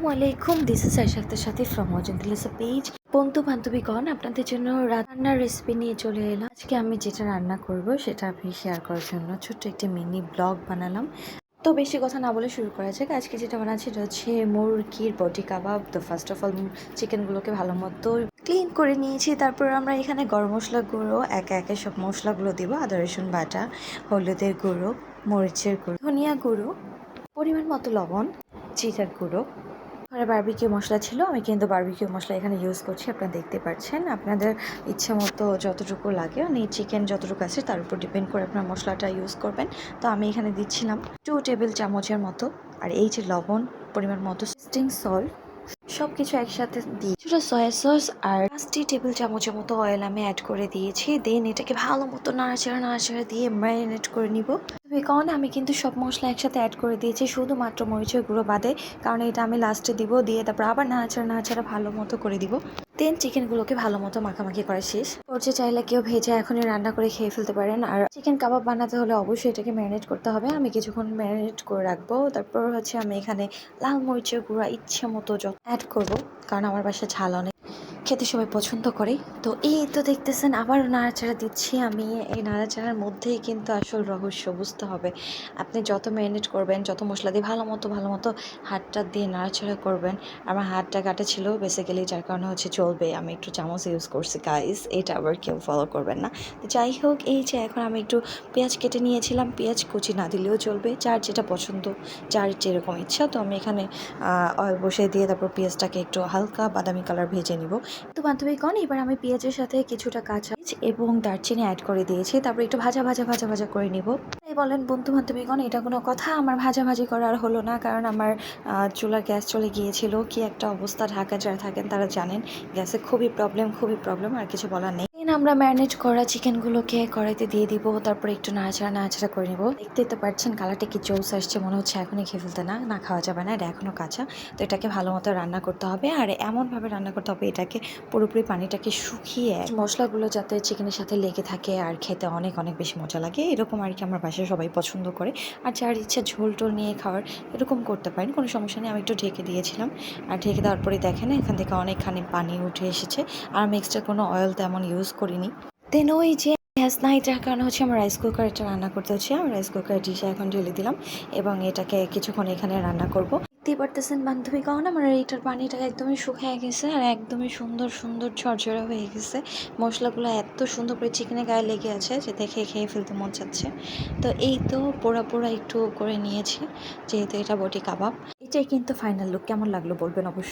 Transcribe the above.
আসসালামাইকুম, this is আশাক্তের সাথে from অজন্তিলাস page. বন্ধু বান্ধবীগণ, আপনাদের জন্য রান্নার রেসিপি নিয়ে চলে এলাম। আজকে আমি যেটা রান্না করব সেটা আপনি শেয়ার করার জন্য ছোট্ট একটি মিনি ব্লগ বানালাম। তো বেশি কথা না বলে শুরু করা যাক। আজকে যেটা বানাচ্ছি এটা হচ্ছে মুরগির বডি কাবাব। তো ফার্স্ট অফ অল চিকেনগুলোকে ভালো মতো ক্লিন করে নিয়েছি। তারপর আমরা এখানে গরম মশলা গুঁড়ো একে একে সব মশলাগুলো দিব। আদা রসুন বাটা, হলুদের গুঁড়ো, মরিচের গুঁড়ো, ধনিয়া গুঁড়ো, পরিমাণ মতো লবণ, জিরার গুঁড়ো। ঘরে বারবিকিউ মশলা ছিল, আমি কিন্তু বারবিকিউ মশলা এখানে ইউজ করছি। আপনারা দেখতে পাচ্ছেন, আপনাদের ইচ্ছে মতো যতটুকু লাগে, মানে চিকেন যতটুকু আছে তার উপর ডিপেন্ড করে আপনার মশলাটা ইউজ করবেন। তো আমি এখানে দিচ্ছিলাম 2 টেবিল চামচের মতো। আর এই যে লবণ, পরিমাণ মতো টেস্টিং সল্ট, সব কিছু একসাথে দিয়ে কিছুটা সয়া সস আর 5 টেবিল চামচের মতো অয়েল আমি অ্যাড করে দিয়েছি। দেন এটাকে ভালো মতো নাড়াচাড়া দিয়ে ম্যারিনেট করে নিব। কারণ আমি কিন্তু সব মশলা একসাথে অ্যাড করে দিয়েছি, শুধুমাত্র মরিচের গুঁড়ো বাদে, কারণ এটা আমি লাস্টে দিব। দিয়ে তারপর আবার নাড়াচাড়া ভালো মতো করে দিব। দেন চিকেনগুলোকে ভালো মতো মাখামাখি করা শেষ পর্যায়ে চাইলে কেউ ভেজে এখনই রান্না করে খেয়ে ফেলতে পারেন। আর চিকেন কাবাব বানাতে হলে অবশ্যই এটাকে ম্যারিনেট করতে হবে। আমি কিছুক্ষণ ম্যারিনেট করে রাখবো। তারপর হচ্ছে আমি এখানে লাল মরিচের গুঁড়া ইচ্ছে মতো অ্যাড করবো, কারণ আমার বাসায় ঝাল অনেক খেতে সবাই পছন্দ করে। তো এই তো দেখতেছেন আবার নাড়াচাড়া দিচ্ছি আমি। এই নাড়াচাড়ার মধ্যেই কিন্তু আসল রহস্য বুঝতে হবে। আপনি যত ম্যারিনেট করবেন, যত মশলা দিয়ে ভালো মতো হাতটা দিয়ে নাড়াচাড়া করবেন। আমার হাতটা কাটা ছিল বেসিক্যালি, যার কারণে হচ্ছে চলবে আমি একটু চামচ ইউজ করছি গাইস, এটা আবার কেউ ফলো করবেন না। তো যাই হোক, এই যে এখন আমি একটু পেঁয়াজ কেটে নিয়েছিলাম। পেঁয়াজ কুচি না দিলেও চলবে, যার যেটা পছন্দ, যার যেরকম ইচ্ছা। তো আমি এখানে অয়েল বসিয়ে দিয়ে তারপর পেঁয়াজটাকে একটু হালকা বাদামি কালার ভেজে নিব। তো বান্ধবীগণ, এবার আমি পেঁয়াজের সাথে কিছুটা কাঁচা এবং দারচিনি অ্যাড করে দিয়েছি। তারপর একটু ভাজা করে নিব। এই বলেন বন্ধু বান্ধবীগণ, এটা কোনো কথা? আমার ভাজাভাজি করার হলো না, কারণ আমার চুলার গ্যাস চলে গিয়েছিল। কি একটা অবস্থা, ঢাকা যারা থাকেন তারা জানেন, গ্যাসে খুবই প্রবলেম, আর কিছু বলার নেই। আমরা ম্যারিনেট করা চিকেনগুলোকে কড়াইতে দিয়ে দিব। তারপরে একটু নাড়াচাড়া করে নিব। দেখতেই তো পাচ্ছেন কালারটা কি জোস আসছে, মনে হচ্ছে এখনই খেয়ে ফেলতে। না খাওয়া যাবে না, এটা এখনও কাঁচা। তো এটাকে ভালো মতো রান্না করতে হবে, আর এমনভাবে রান্না করতে হবে এটাকে পুরোপুরি পানিটাকে শুকিয়ে মশলাগুলো যাতে চিকেনের সাথে লেগে থাকে আর খেতে অনেক বেশি মজা লাগে। এরকম আর কি আমার বাসায় সবাই পছন্দ করে। আর যার ইচ্ছা ঝোল টোল নিয়ে খাওয়ার, এরকম করতে পারেন, কোনো সমস্যা নেই। আমি একটু ঢেকে দিয়েছিলাম, আর ঢেকে দেওয়ার পরে দেখেন এখান থেকে অনেকখানি পানি উঠে এসেছে। আর আমি এক্সট্রা কোনো অয়েল তেমন ইউজ করিনি। দেন ওই যে গ্যাস নাই, যার কারণে হচ্ছে আমার রাইস কুকার এটা রান্না করতে হচ্ছে। আমি রাইস কুকার ডিশে এখন ঢেলে দিলাম এবং এটাকে কিছুক্ষণ এখানে রান্না করব। দেখতেই পারতেছেন বান্ধবীগণ, আমার এইটার পানিটা একদমই শুকিয়ে গেছে আর একদমই সুন্দর ঝরঝরা হয়ে গেছে। মশলাগুলো এত সুন্দর করে চিকেনের গায়ে লেগে আছে যে দেখে খেয়ে ফেলতে মন চাচ্ছে। তো এই তো পোড়া একটু করে নিয়েছি, যেহেতু এটা বটি কাবাব। এটাই কিন্তু ফাইনাল লুক। কেমন লাগলো বলবেন অবশ্যই।